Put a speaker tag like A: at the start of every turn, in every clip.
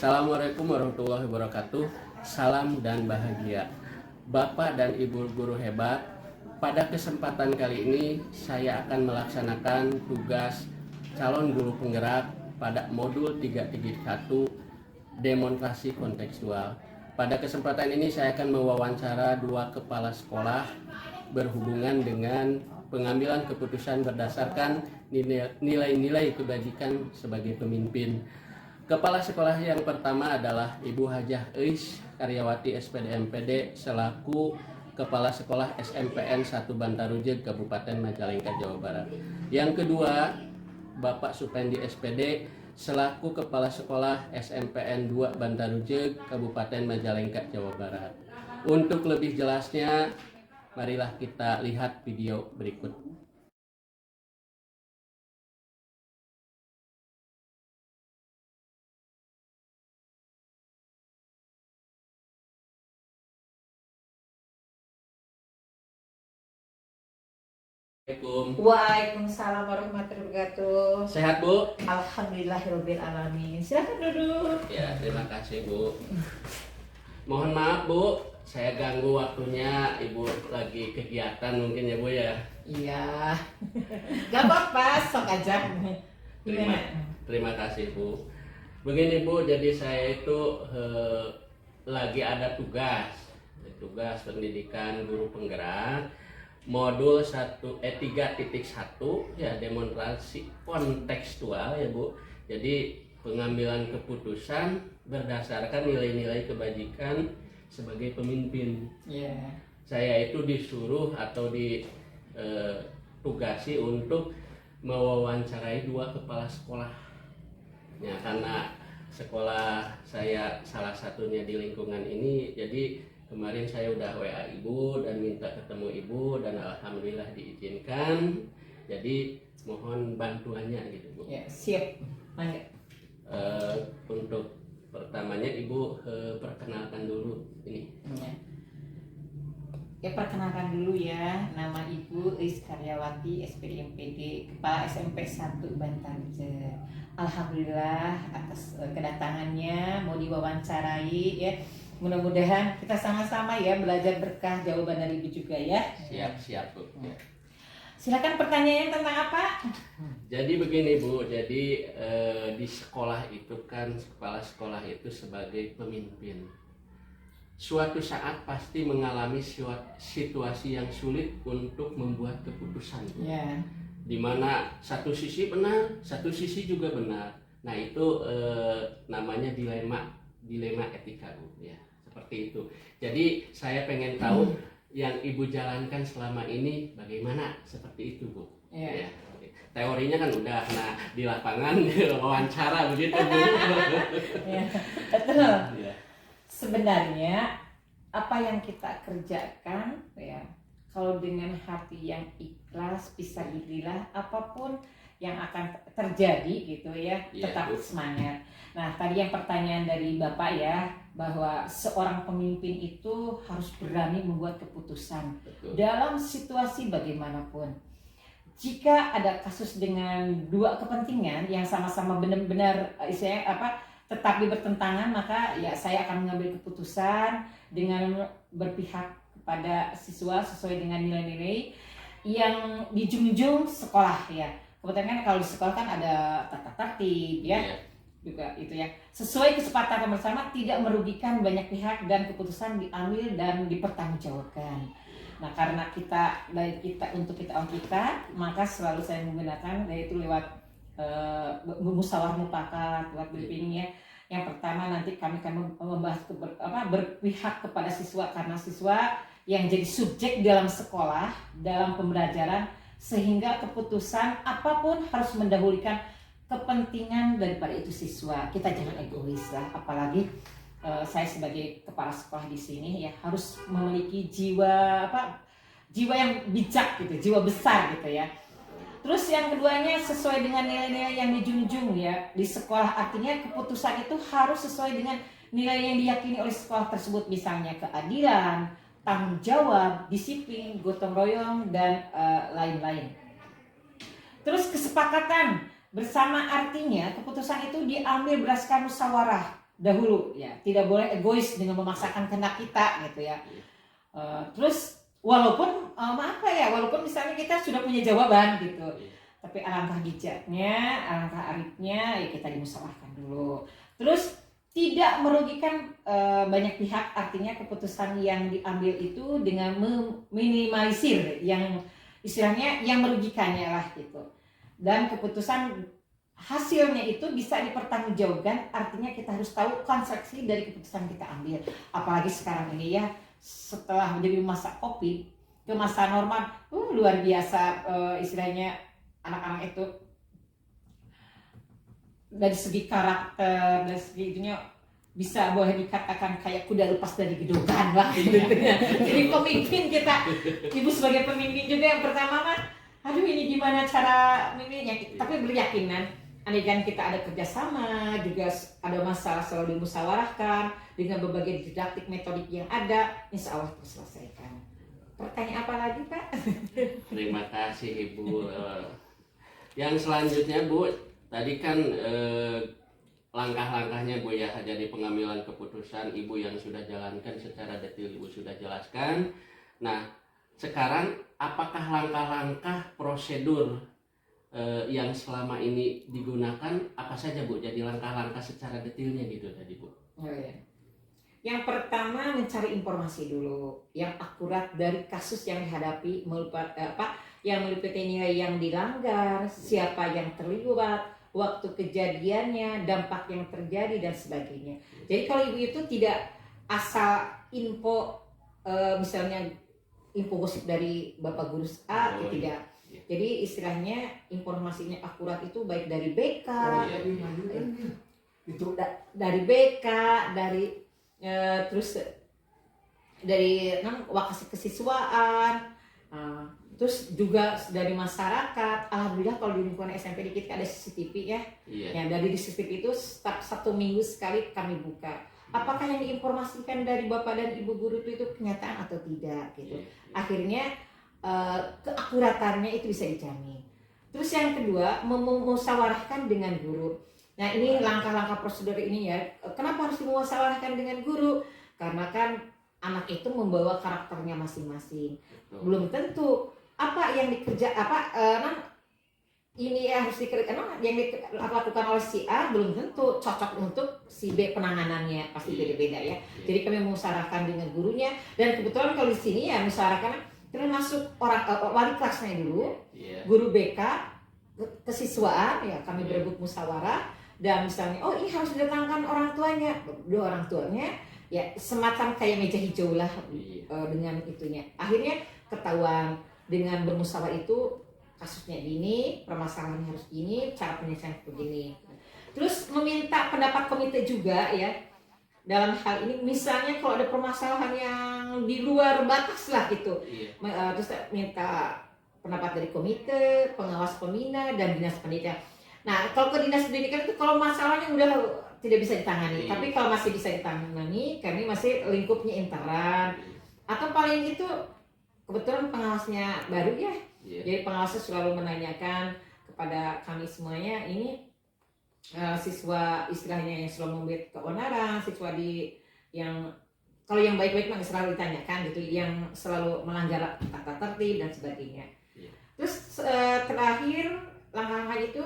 A: Assalamualaikum warahmatullahi wabarakatuh. Salam dan bahagia. Bapak dan Ibu guru hebat, pada kesempatan kali ini saya akan melaksanakan tugas calon guru penggerak pada modul 3.1 demonstrasi kontekstual. Pada kesempatan ini saya akan mewawancara dua kepala sekolah berhubungan dengan pengambilan keputusan berdasarkan nilai-nilai kebajikan sebagai pemimpin. Kepala sekolah yang pertama adalah Ibu Hajah Eis, karyawati SPD MPD selaku Kepala Sekolah SMPN 1 Bantarujeg, Kabupaten Majalengka, Jawa Barat. Yang kedua, Bapak Supendi SPD selaku Kepala Sekolah SMPN 2 Bantarujeg, Kabupaten Majalengka, Jawa Barat. Untuk lebih jelasnya, marilah kita lihat video berikut.
B: Waalaikumsalam warahmatullahi wabarakatuh.
A: Sehat, Bu?
B: Alhamdulillahirabbil alamin. Silakan duduk.
A: Ya, terima kasih, Bu. Mohon maaf, Bu, saya ganggu waktunya. Ibu lagi kegiatan mungkin ya, Bu ya.
B: Iya. Gak apa-apa, sok aja.
A: Terima kasih, Bu. Begini, Bu, jadi saya itu lagi ada tugas pendidikan guru penggerak modul 3.1 ya, demonstrasi kontekstual ya, Bu. Jadi pengambilan keputusan berdasarkan nilai-nilai kebajikan sebagai pemimpin.
B: Yeah.
A: Saya itu disuruh atau ditugasi untuk mewawancarai dua kepala sekolah. Ya, karena sekolah saya salah satunya di lingkungan ini, jadi kemarin saya udah WA Ibu dan minta ketemu Ibu dan alhamdulillah diizinkan. Jadi mohon bantuannya gitu, Bu.
B: Ya, siap. Mangga.
A: Untuk pertamanya Ibu perkenalkan dulu ini.
B: Ya, perkenalkan dulu ya. Nama Ibu Eis Karyawati SPD MPD, Kepala SMP 1 Bantarujeg. Alhamdulillah atas kedatangannya, mau diwawancarai ya. Mudah-mudahan kita sama-sama ya belajar berkah jawaban dari Ibu juga ya.
A: Siap, Bu. Ya.
B: Silakan pertanyaannya tentang apa?
A: Jadi begini, Bu, jadi di sekolah itu kan kepala sekolah itu sebagai pemimpin. Suatu saat pasti mengalami situasi yang sulit untuk membuat keputusan, Bu.
B: Ya.
A: Dimana satu sisi benar, satu sisi juga benar. Nah itu namanya dilema etika, Bu. Ya, seperti itu. Jadi saya pengen tahu yang Ibu jalankan selama ini bagaimana, seperti itu, Bu.
B: Ya.
A: Ya. Teorinya kan udah, nah di lapangan wawancara begitu, Bu.
B: Ya, betul.
A: Ya.
B: Sebenarnya apa yang kita kerjakan ya, kalau dengan hati yang ikhlas, fisabilillah, apapun yang akan terjadi gitu ya, tetap semangat. Nah, tadi yang pertanyaan dari Bapak ya, bahwa seorang pemimpin itu harus berani membuat keputusan. Betul. Dalam situasi bagaimanapun. Jika ada kasus dengan dua kepentingan yang sama-sama benar-benar tetapi bertentangan, maka ya saya akan mengambil keputusan dengan berpihak kepada siswa sesuai dengan nilai-nilai yang dijunjung sekolah ya. Kebetulan kan kalau di sekolah kan ada tata tertib ya. Juga itu ya, sesuai kesepakatan bersama, tidak merugikan banyak pihak dan keputusan diambil dan dipertanggungjawabkan. Nah, karena dari kita untuk kita, maka selalu saya menggunakan yaitu lewat musyawarah mufakat, lewat briefing ya. Yang pertama nanti kami akan membahas berpihak kepada siswa, karena siswa yang jadi subjek dalam sekolah, dalam pembelajaran, sehingga keputusan apapun harus mendahulukan kepentingan daripada itu siswa. Kita jangan egois lah, apalagi saya sebagai kepala sekolah di sini ya harus memiliki jiwa yang bijak gitu, jiwa besar gitu ya. Terus yang keduanya sesuai dengan nilai-nilai yang dijunjung ya di sekolah, artinya keputusan itu harus sesuai dengan nilai yang diyakini oleh sekolah tersebut, misalnya keadilan, tanggung jawab, disiplin, gotong royong dan lain-lain. Terus kesepakatan bersama, artinya keputusan itu diambil berdasarkan musyawarah dahulu ya, tidak boleh egois dengan memaksakan kehendak kita gitu ya. Terus walaupun walaupun misalnya kita sudah punya jawaban gitu, tapi alangkah bijaknya, alangkah arifnya ya kita dimusyawarahkan dulu. Terus tidak merugikan banyak pihak, artinya keputusan yang diambil itu dengan meminimalisir yang istilahnya yang merugikannya lah gitu. Dan keputusan hasilnya itu bisa dipertanggungjawabkan, artinya kita harus tahu konsekuensi dari keputusan kita ambil. Apalagi sekarang ini ya, setelah dari masa Covid ke masa normal, luar biasa istilahnya anak-anak itu dari segi karakter, dari segi itunya bisa boleh dikatakan kayak kuda lepas dari gedongan lah gitu ya. Jadi pemimpin kita, ibu sebagai pemimpin juga yang pertama mah, aduh ini gimana cara memimpinnya, tapi beryakinan andaikan kita ada kerjasama, juga ada masalah selalu dimusyawarahkan dengan berbagai didaktik metodik yang ada, insya Allah terselesaikan. Pertanyaan apa lagi Pak?
A: Terima kasih Ibu. Yang selanjutnya Bu, tadi kan langkah-langkahnya Bu ya, jadi pengambilan keputusan Ibu yang sudah jalankan secara detail, Ibu sudah jelaskan. Nah, sekarang apakah langkah-langkah prosedur yang selama ini digunakan apa saja Bu? Jadi langkah-langkah secara detailnya gitu tadi Bu.
B: Oh ya. Yang pertama mencari informasi dulu yang akurat dari kasus yang dihadapi, yang meliputi nilai yang dilanggar, siapa yang terlibat, waktu kejadiannya, dampak yang terjadi dan sebagainya. Jadi kalau ibu itu tidak asal info misalnya info gosip dari Bapak Guru A, tidak. Jadi istilahnya informasinya akurat itu baik dari BK, dari BK, terus dari wakasi kesiswaan, terus juga dari masyarakat. Alhamdulillah kalau di lingkungan SMP di kita ada CCTV ya. Ya dari CCTV itu setiap 1 minggu sekali kami buka. Apakah yang diinformasikan dari Bapak dan Ibu guru itu kenyataan atau tidak gitu. Akhirnya keakuratannya itu bisa dijamin. Terus yang kedua, memusyawarahkan dengan guru. Nah ini langkah-langkah prosedur ini ya. Kenapa harus dimusyawarahkan dengan guru? Karena kan anak itu membawa karakternya masing-masing. Belum tentu apa yang ini harus dikerjakan, yang dilakukan oleh si A belum tentu cocok untuk si B penanganannya, pasti beda-beda ya. Jadi kami memusyawarahkan dengan gurunya, dan kebetulan kalau di sini ya musyawarahkan termasuk orang wali kelasnya dulu, guru BK, kesiswaan ya kami berebut musyawarah, dan misalnya ini harus didatangkan orang tuanya, dua orang tuanya ya semacam kayak meja hijau lah dengan itunya. Akhirnya ketahuan dengan bermusyawarah itu kasusnya gini, permasalahannya harus gini, cara penyelesaian begini. Terus meminta pendapat komite juga ya. Dalam hal ini misalnya kalau ada permasalahan yang di luar batas lah gitu, terus minta pendapat dari komite, pengawas pembina, dan dinas pendidikan. Nah kalau ke dinas pendidikan itu kalau masalahnya udah tidak bisa ditangani, tapi kalau masih bisa ditangani, kami masih lingkupnya interan, atau paling itu kebetulan pengawasnya baru ya, jadi pengawasnya selalu menanyakan kepada kami semuanya ini. Siswa istilahnya yang selalu membuat keonaran, siswa yang kalau yang baik-baik mah selalu ditanyakan gitu, yang selalu melanggar tata tertib dan sebagainya. Terus terakhir langkah-langkah itu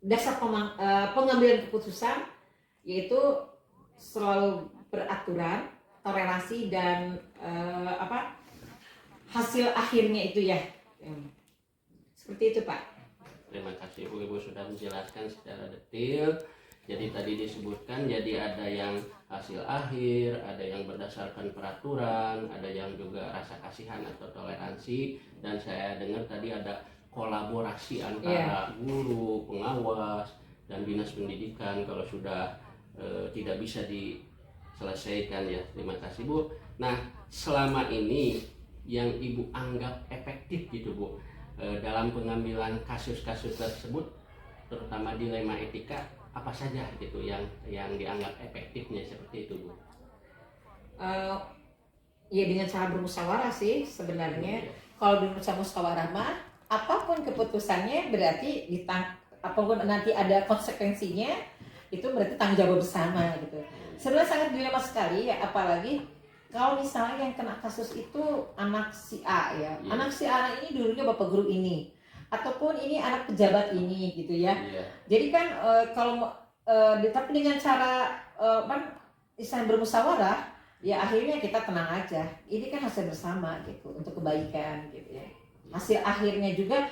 B: dasar pengambilan keputusan, yaitu selalu beraturan, toleransi dan hasil akhirnya itu ya. Seperti itu Pak.
A: Terima kasih Ibu sudah menjelaskan secara detail. Jadi tadi disebutkan, jadi ada yang hasil akhir, ada yang berdasarkan peraturan, ada yang juga rasa kasihan atau toleransi, dan saya dengar tadi ada kolaborasi antara guru, pengawas, dan dinas pendidikan kalau sudah tidak bisa diselesaikan ya. Terima kasih Bu. Nah selama ini yang Ibu anggap efektif gitu Bu, dalam pengambilan kasus-kasus tersebut, terutama dilema etika, apa saja gitu yang dianggap efektifnya seperti itu Bu?
B: Ya dengan cara bermusyawarah sih sebenarnya. Kalau bermusyawarah mah apapun keputusannya berarti apapun nanti ada konsekuensinya itu berarti tanggung jawab bersama gitu. Sebenarnya sangat dilema sekali ya, apalagi kalau misalnya yang kena kasus itu anak si A ya,
A: Iya.
B: anak si A ini dulunya bapak guru ini, ataupun ini anak pejabat ini gitu ya.
A: Iya.
B: Jadi kan kalau tapi dengan cara kan istilahnya bermusyawarah, ya akhirnya kita tenang aja. Ini kan hasil bersama gitu untuk kebaikan gitu ya. Hasil akhirnya juga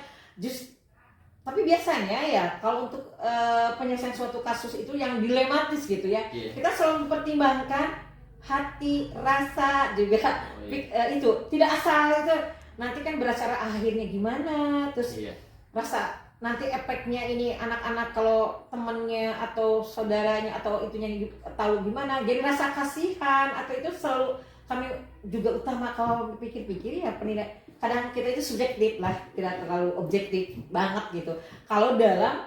B: tapi biasanya ya kalau untuk penyelesaian suatu kasus itu yang dilematis gitu ya,
A: Iya.
B: kita selalu mempertimbangkan hati, rasa juga
A: Oh, iya.
B: itu tidak asal itu nanti kan beracara akhirnya gimana, terus
A: Iya.
B: rasa nanti efeknya ini anak-anak kalau temennya atau saudaranya atau itunya tahu gimana, jadi rasa kasihan atau itu selalu kami juga utama kalau pikir-pikir ya penilaian. Kadang kita itu subjektif lah, tidak terlalu objektif banget gitu kalau dalam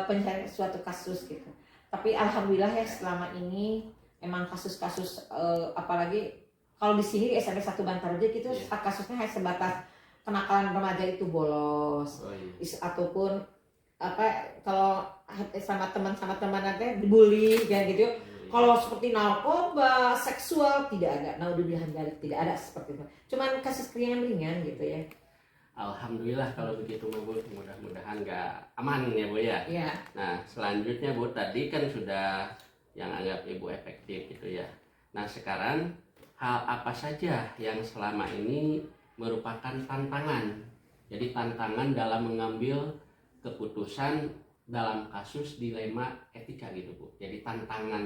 B: penyelesaian suatu kasus gitu. Tapi alhamdulillah ya selama ini emang kasus-kasus apalagi kalau di sini di SMP 1 Bantarja gitu kasusnya hanya sebatas kenakalan remaja itu bolos.
A: Oh, iya.
B: Ataupun kalau sama teman nanti dibully kayak gitu. Kalau seperti narkoba, seksual tidak ada. Naudzubillah tidak ada seperti itu. Cuman kasus ringan gitu ya.
A: Alhamdulillah kalau begitu Bu, mudah-mudahan nggak aman ya Bu ya.
B: Iya.
A: Nah selanjutnya Bu, tadi kan sudah yang anggap Ibu efektif gitu ya. Nah sekarang hal apa saja yang selama ini merupakan tantangan. Jadi tantangan dalam mengambil keputusan dalam kasus dilema etika gitu Bu. Jadi tantangan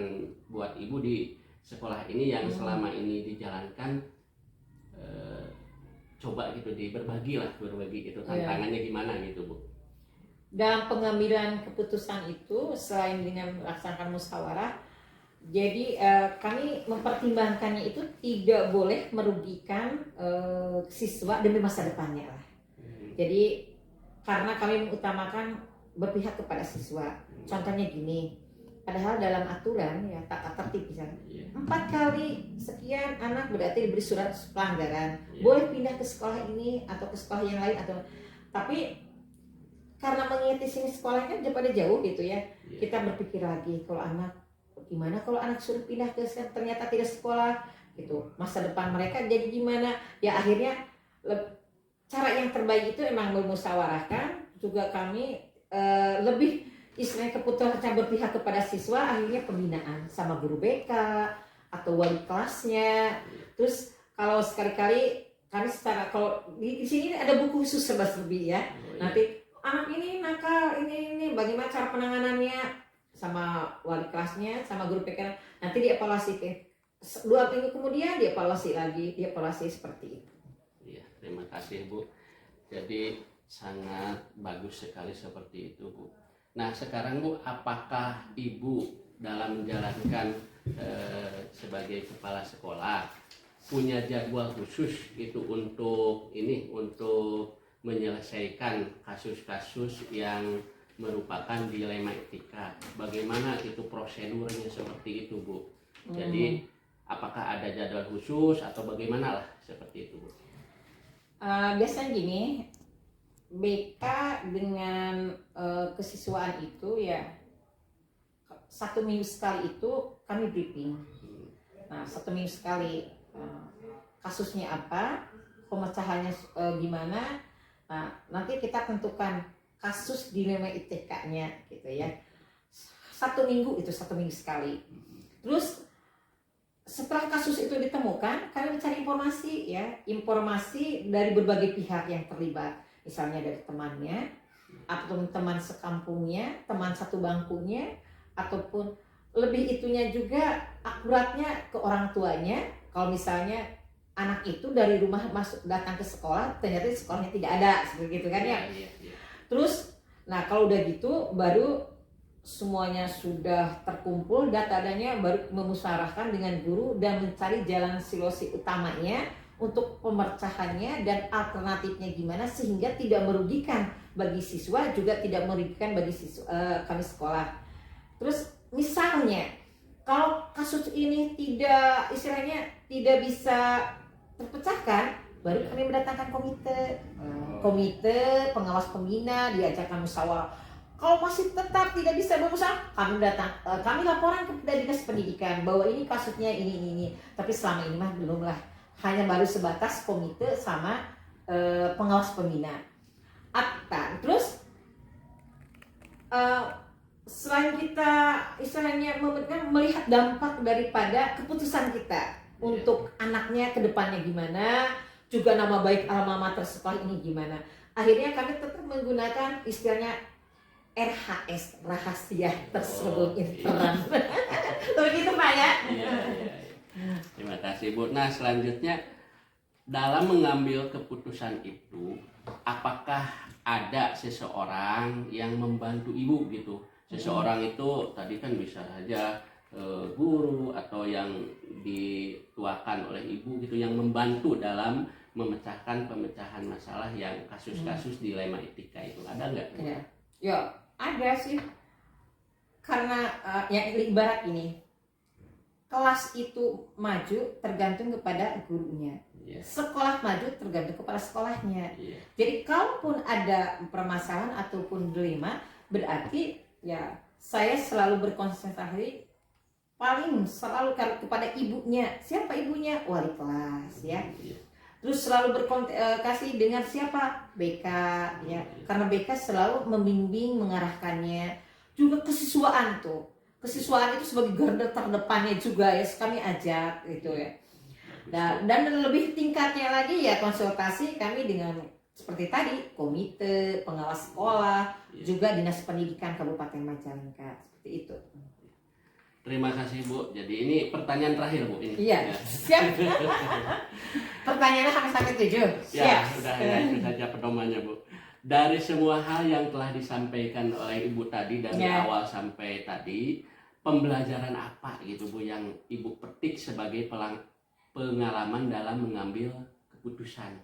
A: buat Ibu di sekolah ini yang selama ini dijalankan, coba gitu berbagi gitu tantangannya gimana gitu Bu.
B: Dalam pengambilan keputusan itu selain dengan melaksanakan musyawarah, jadi kami mempertimbangkannya itu tidak boleh merugikan siswa demi masa depannya lah. Jadi karena kami mengutamakan berpihak kepada siswa. Contohnya gini, padahal dalam aturan ya tata tertib misalnya 4 kali sekian anak berarti diberi surat pelanggaran, boleh pindah ke sekolah ini atau ke sekolah yang lain atau tapi karena mengingat di sini sekolahnya pada jauh gitu ya, kita berpikir lagi kalau anak gimana kalau anak suruh pindah ke ternyata tidak sekolah gitu, masa depan mereka jadi gimana ya. Akhirnya cara yang terbaik itu emang bermusyawarahkan juga kami lebih istilahnya keputusan berpihak kepada siswa, akhirnya pembinaan sama guru BK atau wali kelasnya. Terus kalau sekali-kali kami secara kalau di sini ada buku khusus sebab lebih ya, nanti anak ini nakal ini bagaimana cara penanganannya sama wali kelasnya sama guru PK, nanti dievaluasi 2 minggu kemudian dievaluasi seperti itu.
A: Iya, terima kasih Bu. Jadi sangat bagus sekali seperti itu Bu. Nah sekarang Bu, apakah Ibu dalam menjalankan sebagai kepala sekolah punya jadwal khusus itu untuk menyelesaikan kasus-kasus yang merupakan dilema etika? Bagaimana itu prosedurnya seperti itu Bu? Jadi apakah ada jadwal khusus atau bagaimana lah seperti itu Bu?
B: Biasanya gini, BK dengan kesiswaan itu ya 1 minggu sekali itu kami briefing. Nah 1 minggu sekali kasusnya apa, pemecahannya gimana. Nah nanti kita tentukan kasus dilema etika-nya gitu ya. 1 minggu itu 1 minggu sekali. Terus setelah kasus itu ditemukan, kami mencari informasi dari berbagai pihak yang terlibat, misalnya dari temannya, atau teman sekampungnya, teman satu bangkunya, ataupun lebih itunya juga akuratnya ke orang tuanya. Kalau misalnya anak itu dari rumah datang ke sekolah, ternyata di sekolahnya tidak ada, seperti itu kan ya. Terus, nah kalau udah gitu, baru semuanya sudah terkumpul data-datanya, baru memusyawarahkan dengan guru dan mencari jalan solusi utamanya untuk pemecahannya dan alternatifnya gimana sehingga tidak merugikan bagi siswa juga tidak merugikan bagi kami sekolah. Terus misalnya kalau kasus ini tidak istilahnya tidak bisa terpecahkan, baru kami mendatangkan komite pengawas pembina, diajarkan musyawarah Kalau masih tetap tidak bisa berusaha, kami datang, kami laporan kepada dinas pendidikan bahwa ini kasusnya ini. Tapi selama ini mah belum lah, hanya baru sebatas komite sama pengawas pembina. Terus selain kita istilahnya melihat dampak daripada keputusan kita untuk anaknya ke depannya gimana, juga nama baik alma mater sekolah ini gimana, akhirnya kami tetap menggunakan istilahnya RHS, rahasia tersebut interan. Begitu Pak ya.
A: Iya. Terima kasih Bu. Nah selanjutnya dalam mengambil keputusan itu, apakah ada seseorang yang membantu Ibu gitu? Seseorang itu tadi kan bisa saja guru atau yang dituakan oleh Ibu gitu, yang membantu dalam memecahkan pemecahan masalah yang kasus-kasus dilema etika itu, ada nggak?
B: Ya ada sih, karena yang ibarat ini, kelas itu maju tergantung kepada gurunya, sekolah maju tergantung kepada sekolahnya. Jadi kalaupun ada permasalahan ataupun dilema, berarti ya saya selalu berkonsentrasi paling selalu kepada ibunya. Siapa ibunya? Wali kelas ya. Terus selalu berkomunikasi dengan siapa? BK ya. Karena BK selalu membimbing, mengarahkannya. Juga kesiswaan tuh. Kesiswaan itu sebagai garda terdepannya juga ya, kami ajak gitu ya. Dan lebih tingkatnya lagi ya konsultasi kami dengan seperti tadi komite, pengawas sekolah, juga dinas pendidikan Kabupaten Majalengka, seperti itu.
A: Terima kasih Bu. Jadi ini pertanyaan terakhir Bu ini.
B: Iya. Siap. Pertanyaannya sampai 7.
A: Ya, sudah ya, itu saja pedomannya Bu. Dari semua hal yang telah disampaikan oleh Ibu tadi dari awal sampai tadi, pembelajaran apa gitu Bu yang Ibu petik sebagai pengalaman dalam mengambil keputusan?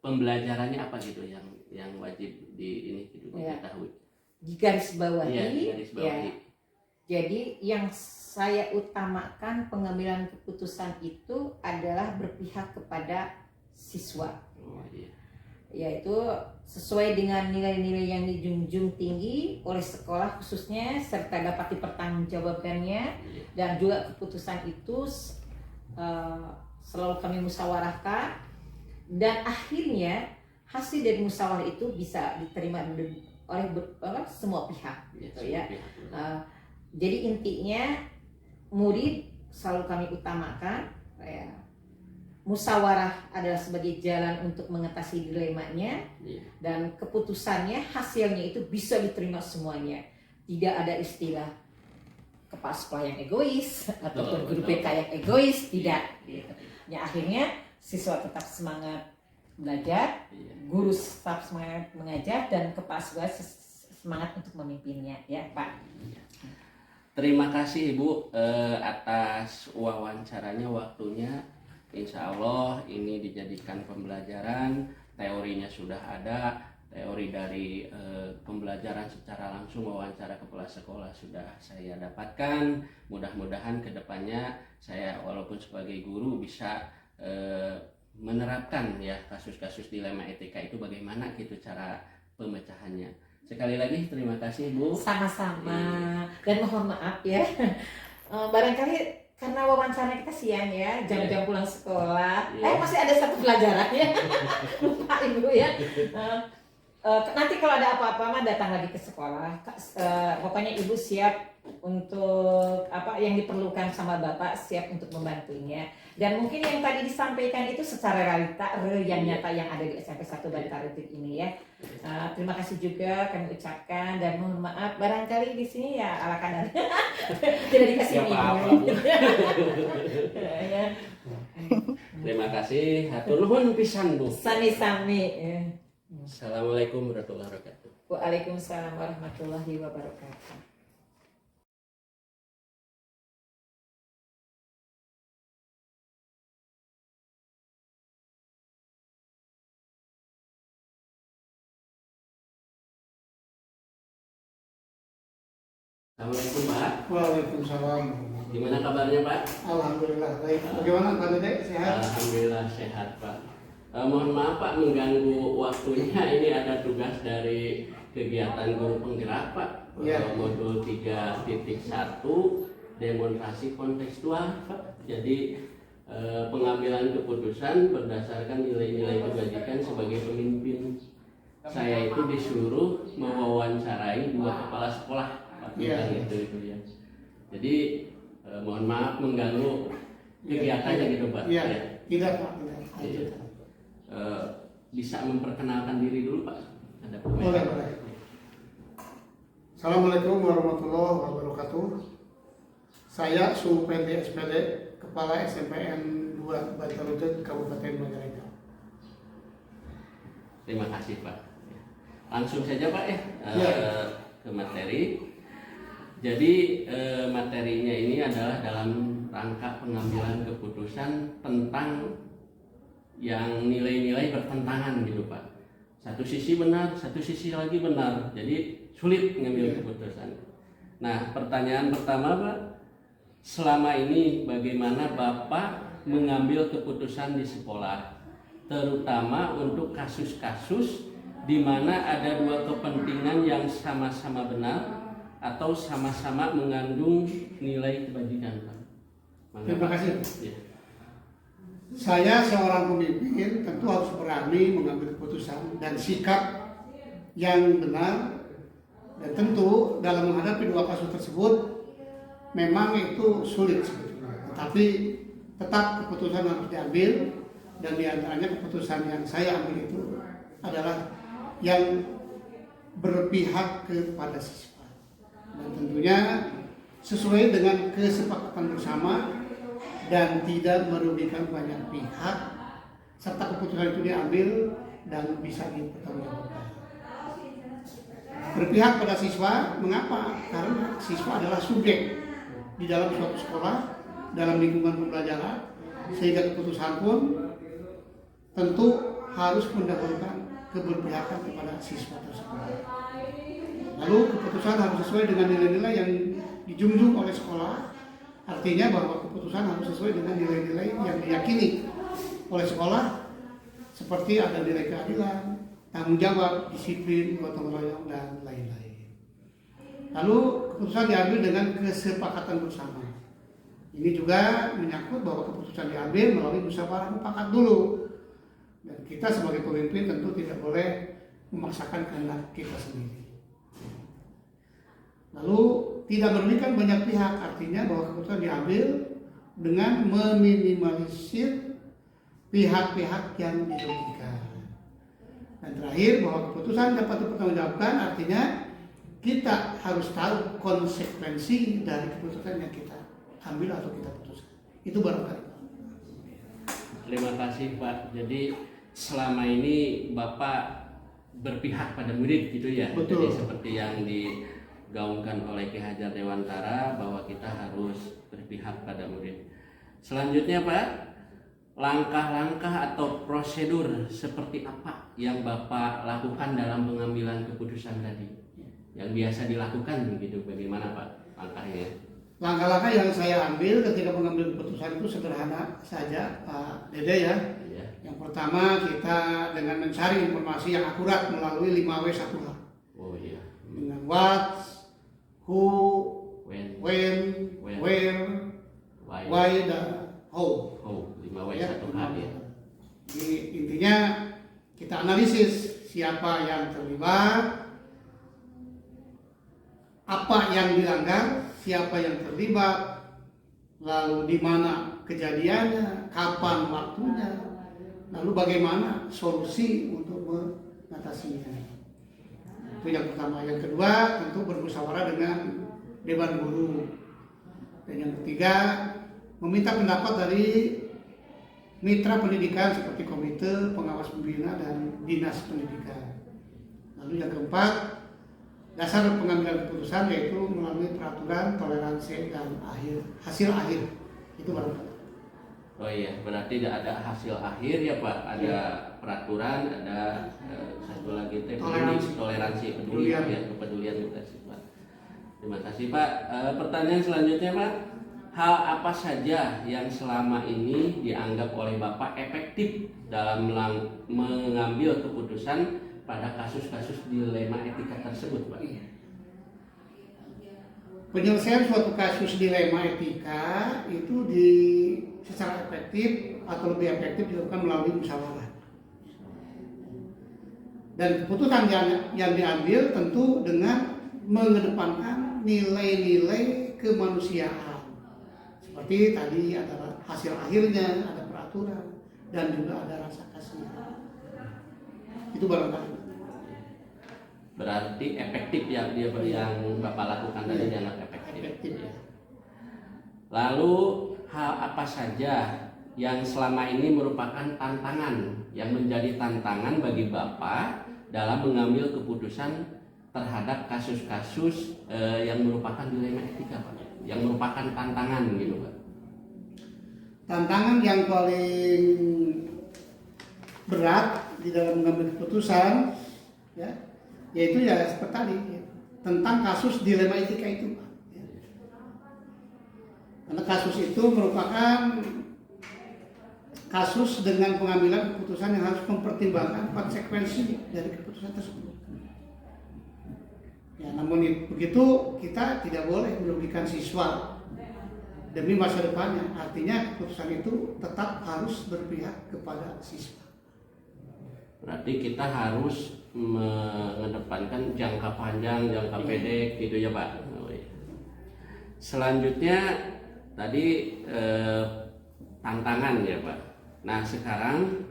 A: Pembelajarannya apa gitu yang wajib diketahui?
B: Digarisbawahi.
A: Ya.
B: Jadi yang saya utamakan pengambilan keputusan itu adalah berpihak kepada siswa. Yaitu sesuai dengan nilai-nilai yang dijunjung tinggi oleh sekolah khususnya, serta dapat dipertanggungjawabkannya, dan juga keputusan itu selalu kami musyawarahkan, dan akhirnya hasil dari musyawarah itu bisa diterima oleh semua pihak gitu ya. Jadi intinya murid selalu kami utamakan ya, musyawarah adalah sebagai jalan untuk mengatasi dilemanya, dan keputusannya, hasilnya itu bisa diterima semuanya. Tidak ada istilah kepala sekolah yang egois ataupun guru BK yang egois, tidak gitu. Ya akhirnya siswa tetap semangat belajar, guru tetap semangat mengajar, dan kepala sekolah semangat untuk memimpinnya ya Pak.
A: Terima kasih Ibu atas wawancaranya, waktunya. Insya Allah ini dijadikan pembelajaran, teorinya sudah ada, teori dari pembelajaran secara langsung, wawancara kepala sekolah sudah saya dapatkan. Mudah-mudahan kedepannya saya walaupun sebagai guru bisa menerapkan ya kasus-kasus dilema etika itu, bagaimana gitu cara pemecahannya. Sekali lagi terima kasih Bu.
B: Sama-sama. Dan mohon maaf ya, barangkali karena wawancara kita siang ya, jam-jam pulang sekolah. Masih ada satu pelajaran ya. Lupa Ibu ya. Nanti kalau ada apa-apa mah datang lagi ke sekolah. Pokoknya Ibu siap untuk apa yang diperlukan sama Bapak, siap untuk membantunya. Dan mungkin yang tadi disampaikan itu secara realita yang nyata yang ada di SMP 1 Bantarutik ini ya. Terima kasih juga kami ucapkan, dan mohon maaf barangkali di sini ya ala kadarnya tidak dikasih minum.
A: Terima kasih. Hatur nuhun pisan Bu.
B: Sami-sami.
A: Assalamualaikum warahmatullahi wabarakatuh.
B: Waalaikumsalam warahmatullahi wabarakatuh.
A: Assalamualaikum Pak.
C: Waalaikumsalam.
A: Gimana kabarnya Pak?
C: Alhamdulillah baik. Bagaimana Pak Dede? Sehat?
A: Alhamdulillah sehat Pak. Mohon maaf Pak mengganggu waktunya. Ini ada tugas dari kegiatan guru penggerak Pak.
C: Ya.
A: Modul 3.1 demonstrasi kontekstual Pak. Jadi pengambilan keputusan berdasarkan nilai-nilai kebajikan sebagai pemimpin. Saya itu disuruh mewawancarai 2 kepala sekolah Pak.
C: Ya.
A: Itu ya. Jadi mohon maaf mengganggu kegiatannya gitu Pak.
C: Iya,
A: Ya.
C: tidak Pak, tidak.
A: Iya. Bisa memperkenalkan diri dulu Pak. Ada
C: Boleh, boleh. Assalamualaikum warahmatullahi wabarakatuh. Saya Supandi SPD, Kepala SMPN 2 Bantarujung, Kabupaten Majalengka.
A: Terima kasih Pak. Langsung saja Pak ya,
C: Ya.
A: ke materi. Jadi materinya ini adalah dalam rangka pengambilan keputusan tentang yang nilai-nilai bertentangan gitu Pak. Satu sisi benar, satu sisi lagi benar. Jadi sulit mengambil keputusan. Nah, pertanyaan pertama Pak, selama ini bagaimana Bapak mengambil keputusan di sekolah, terutama untuk kasus-kasus di mana ada 2 kepentingan yang sama-sama benar atau sama-sama mengandung nilai kebajikan Pak?
C: Terima kasih.
A: Ya.
C: Saya seorang pemimpin tentu harus berani mengambil keputusan dan sikap yang benar, dan tentu dalam menghadapi 2 kasus tersebut memang itu sulit sebetulnya, tetapi tetap keputusan harus diambil, dan diantaranya keputusan yang saya ambil itu adalah yang berpihak kepada siswa, dan tentunya sesuai dengan kesepakatan bersama dan tidak merugikan banyak pihak, serta keputusan itu diambil dan bisa dipertanggungjawabkan. Berpihak pada siswa, mengapa? Karena siswa adalah subjek di dalam suatu sekolah, dalam lingkungan pembelajaran, sehingga keputusan pun tentu harus mendahulukan keberpihakan kepada siswa tersebut. Lalu keputusan harus sesuai dengan nilai-nilai yang dijunjung oleh sekolah. Artinya bahwa keputusan harus sesuai dengan nilai-nilai yang diyakini oleh sekolah, seperti ada nilai keadilan, tanggung jawab, disiplin, gotong royong, dan lain-lain. Lalu keputusan diambil dengan kesepakatan bersama. Ini juga menyangkut bahwa keputusan diambil melalui musyawarah mufakat dulu. Dan kita sebagai pemimpin tentu tidak boleh memaksakan kehendak kita sendiri. Lalu tidak merugikan banyak pihak, artinya bahwa keputusan diambil dengan meminimalisir pihak-pihak yang dirugikan. Dan terakhir, bahwa keputusan dapat dipertanggungjawabkan, artinya kita harus tahu konsekuensi dari keputusan yang kita ambil atau kita putuskan. Itu barangkali.
A: Terima kasih Pak. Jadi selama ini Bapak berpihak pada murid gitu ya.
C: Betul.
A: Jadi seperti yang digaungkan oleh Ki Hajar Dewantara bahwa kita harus berpihak pada murid. Selanjutnya Pak, langkah-langkah atau prosedur seperti apa yang Bapak lakukan dalam pengambilan keputusan tadi? Yang biasa dilakukan begitu, bagaimana Pak langkahnya?
C: Langkah-langkah yang saya ambil ketika mengambil keputusan itu sederhana saja, Pak Dede ya.
A: Iya.
C: Yang pertama, kita dengan mencari informasi yang akurat melalui 5W1H.
A: Oh iya.
C: Dengan what, who,
A: When,
C: when, where, why, dan how.
A: oh, 5W
C: Ya,
A: 1H ya.
C: Jadi intinya kita analisis siapa yang terlibat, apa yang dilanggar, siapa yang terlibat, lalu di mana kejadiannya, kapan waktunya, lalu bagaimana solusi untuk mengatasinya. Itu yang pertama. Yang kedua, tentu bermusyawarah dengan Dewan Guru. Dan yang ketiga, meminta pendapat dari mitra pendidikan seperti komite, pengawas pembina, dan dinas pendidikan. Lalu yang keempat, dasar pengambilan keputusan yaitu melalui peraturan, toleransi, dan hasil akhir. Itu barangkali.
A: Oh iya, berarti ada hasil akhir ya Pak. Ada peraturan, ada satu lagi toleransi peduli ya, kepedulian kita sih Pak. Terima kasih Pak. Pertanyaan selanjutnya Pak, hal apa saja yang selama ini dianggap oleh Bapak efektif dalam mengambil keputusan pada kasus-kasus dilema etika tersebut, Pak?
C: Penyelesaian suatu kasus dilema etika itu secara efektif atau lebih efektif dilakukan melalui musyawarah. Dan keputusan yang diambil tentu dengan mengedepankan nilai-nilai kemanusiaan. Seperti tadi ada hasil akhirnya, ada peraturan, dan juga ada rasa kasihan. Itu barangkali.
A: Berarti efektif yang Bapak lakukan tadi dianggap efektif.
C: Ya.
A: Lalu hal apa saja yang selama ini merupakan tantangan, yang menjadi tantangan bagi Bapak dalam mengambil keputusan terhadap kasus-kasus yang merupakan dilema etika, Pak? Yang merupakan tantangan gitu, Pak.
C: Tantangan yang paling berat di dalam mengambil keputusan, ya, yaitu ya seperti tadi ya, tentang kasus dilema etika itu, Pak. Ya. Karena kasus itu merupakan kasus dengan pengambilan keputusan yang harus mempertimbangkan konsekuensi dari keputusan tersebut. Ya, namun begitu kita tidak boleh merugikan siswa demi masa depannya. Artinya keputusan itu tetap harus berpihak kepada siswa.
A: Berarti kita harus mengedepankan jangka panjang, jangka pendek gitu ya, Pak. Selanjutnya tadi tantangan ya, Pak. Nah, sekarang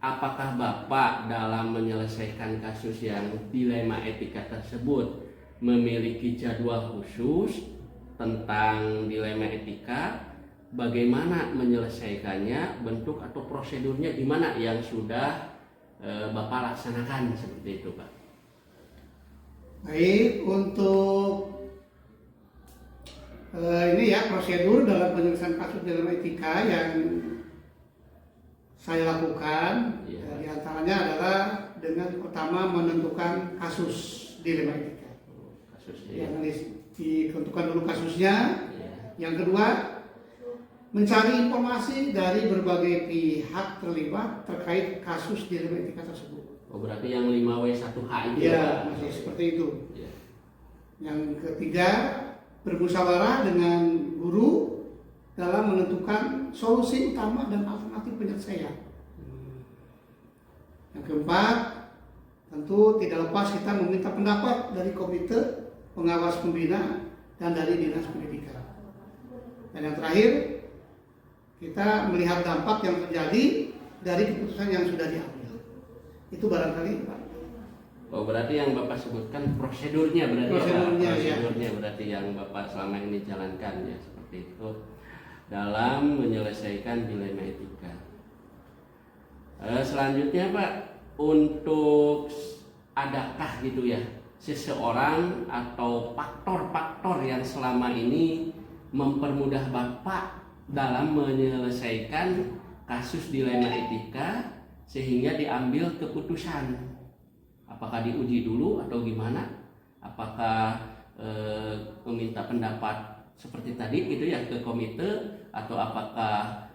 A: apakah Bapak dalam menyelesaikan kasus yang dilema etika tersebut memiliki jadwal khusus tentang dilema etika? Bagaimana menyelesaikannya, bentuk atau prosedurnya gimana yang sudah Bapak laksanakan seperti itu, Pak?
C: Baik, untuk ini ya prosedur dalam penyelesaian kasus dilema etika yang saya lakukan,
A: ya.
C: Di antaranya adalah dengan pertama menentukan kasus dilema etika.
A: Kasusnya.
C: Yang ditentukan dulu kasusnya.
A: Ya.
C: Yang kedua, mencari informasi dari berbagai pihak terlibat terkait kasus dilema etika tersebut.
A: Oh, berarti yang 5W1H itu
C: Ya,
A: Pak?
C: masih seperti itu.
A: Ya.
C: Yang ketiga, bermusyawarah dengan guru dalam menentukan solusi utama dan alternatif penyelesaian. Yang keempat, tentu tidak lepas kita meminta pendapat dari komite pengawas pembina dan dari dinas pendidikan. Dan yang terakhir, kita melihat dampak yang terjadi dari keputusan yang sudah diambil. Itu barangkali, Pak.
A: Oh, berarti yang Bapak sebutkan prosedurnya berarti
C: Prosedurnya,
A: ya, Pak?
C: ya.
A: Prosedurnya berarti yang Bapak selama ini jalankan ya, seperti itu dalam menyelesaikan dilema etika. Selanjutnya, Pak, untuk adakah gitu ya seseorang atau faktor-faktor yang selama ini mempermudah Bapak dalam menyelesaikan kasus dilema etika sehingga diambil keputusan? Apakah diuji dulu atau gimana? Apakah meminta pendapat seperti tadi gitu ya ke komite, atau apakah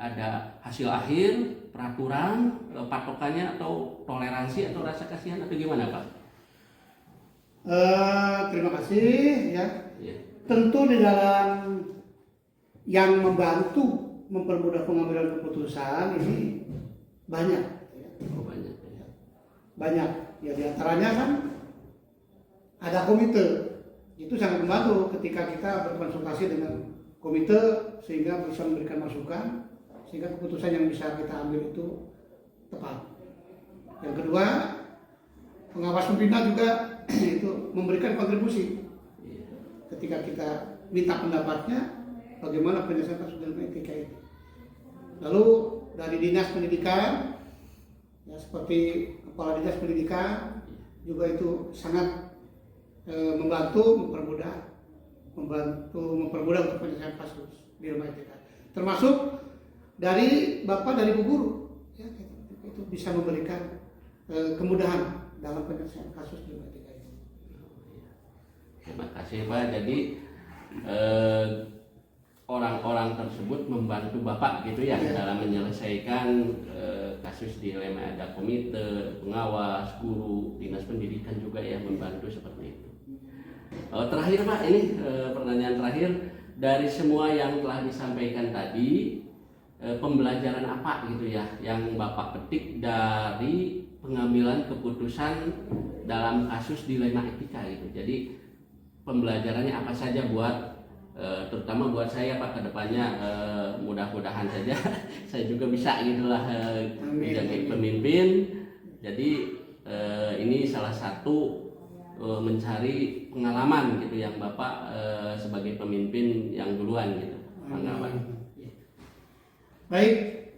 A: ada hasil akhir, peraturan, patokannya, atau toleransi atau rasa kasihan, atau gimana, Pak?
C: Terima kasih ya.
A: Ya.
C: Tentu di dalam yang membantu mempermudah pengambilan keputusan ini banyak ya.
A: Oh, banyak ya.
C: Banyak ya, diantaranya kan ada komite. Itu sangat membantu ketika kita berkonsultasi dengan komite sehingga bisa memberikan masukan sehingga keputusan yang bisa kita ambil itu tepat. Yang kedua, pengawas pembina juga itu memberikan kontribusi ketika kita minta pendapatnya bagaimana penyelesaian kasus dilema etika ini. Lalu dari dinas pendidikan ya, seperti kepala dinas pendidikan juga itu sangat membantu mempermudah untuk penyelesaian kasus dilema etika. Termasuk dari Bapak, dari Bu Guru ya, itu bisa memberikan kemudahan dalam penyelesaian kasus dilema etika ini.
A: Terima kasih, Pak. Jadi orang-orang tersebut membantu Bapak gitu ya dalam menyelesaikan kasus dilema. Ada komite, pengawas, guru, dinas pendidikan juga ya membantu seperti itu. Terakhir Pak, ini pertanyaan terakhir, dari semua yang telah disampaikan tadi, pembelajaran apa gitu ya yang Bapak petik dari pengambilan keputusan dalam kasus dilema etika gitu. Jadi pembelajarannya apa saja buat terutama buat saya Pak kedepannya, mudah-mudahan saja saya juga bisa gitulah menjadi pemimpin. Jadi ini salah satu mencari pengalaman gitu yang Bapak sebagai pemimpin yang duluan gitu. Pengalaman.
C: Baik,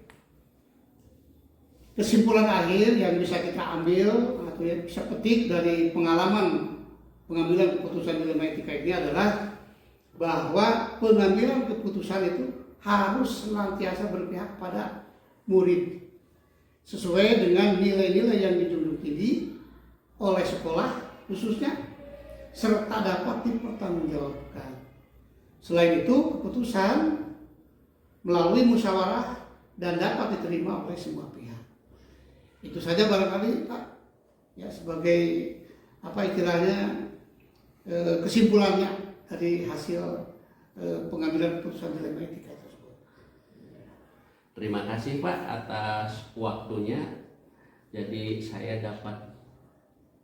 C: kesimpulan akhir yang bisa kita ambil atau yang bisa petik dari pengalaman pengambilan keputusan dilema etika ini adalah bahwa pengambilan keputusan itu harus senantiasa berpihak pada murid sesuai dengan nilai-nilai yang dijunjung tinggi oleh sekolah khususnya, serta dapat dipertanggungjawabkan. Selain itu, keputusan melalui musyawarah dan dapat diterima oleh semua pihak. Itu saja barangkali Pak, ya sebagai apa istilahnya kesimpulannya dari hasil pengambilan keputusan dilema etika tersebut.
A: Terima kasih Pak atas waktunya. Jadi saya dapat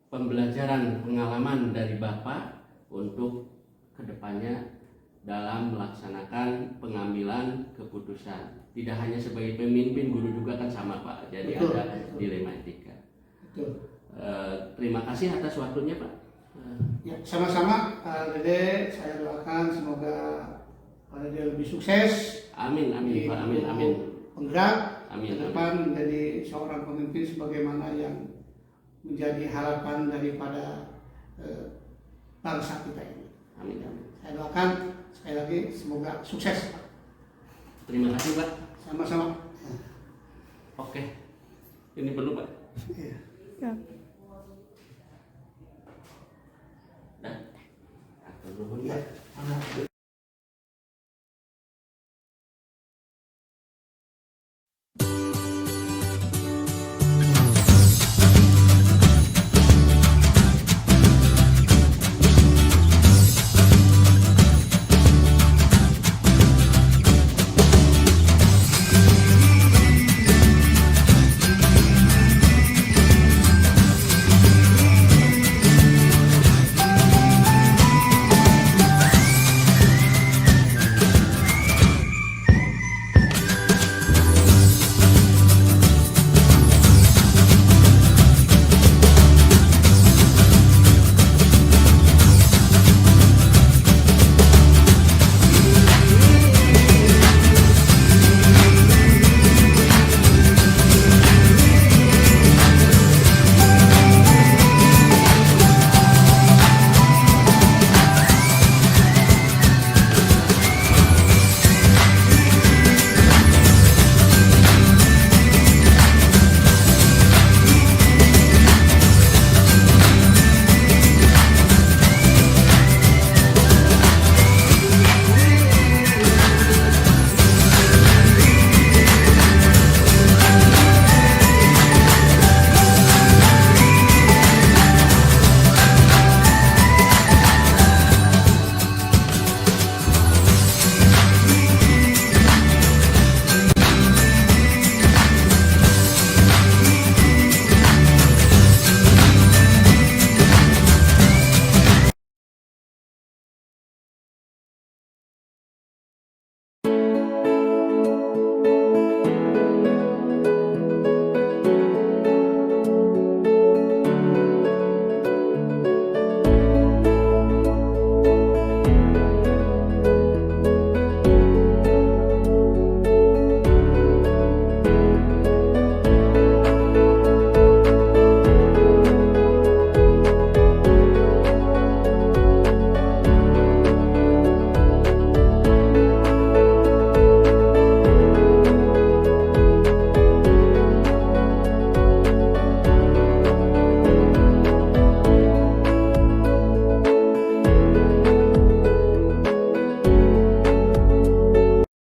A: pembelajaran pengalaman dari Bapak untuk kedepannya dalam melaksanakan pengambilan keputusan. Tidak hanya sebagai pemimpin, guru juga kan sama Pak. Jadi
C: betul,
A: ada
C: betul.
A: dilema etika.
C: Betul.
A: Terima kasih atas waktunya Pak.
C: Ya, sama-sama Pak Dede, saya doakan semoga Pak Dede lebih sukses.
A: Amin, amin Pak, amin, amin.
C: Penggerak
A: Amin,
C: ke depan menjadi seorang pemimpin sebagaimana yang menjadi harapan daripada bangsa kita ini.
A: Amin, amin.
C: Saya doakan sekali lagi semoga sukses Pak.
A: Terima kasih Pak.
C: Sama-sama.
A: Oke. Ini perlu Pak.
C: Iya.
D: Ya.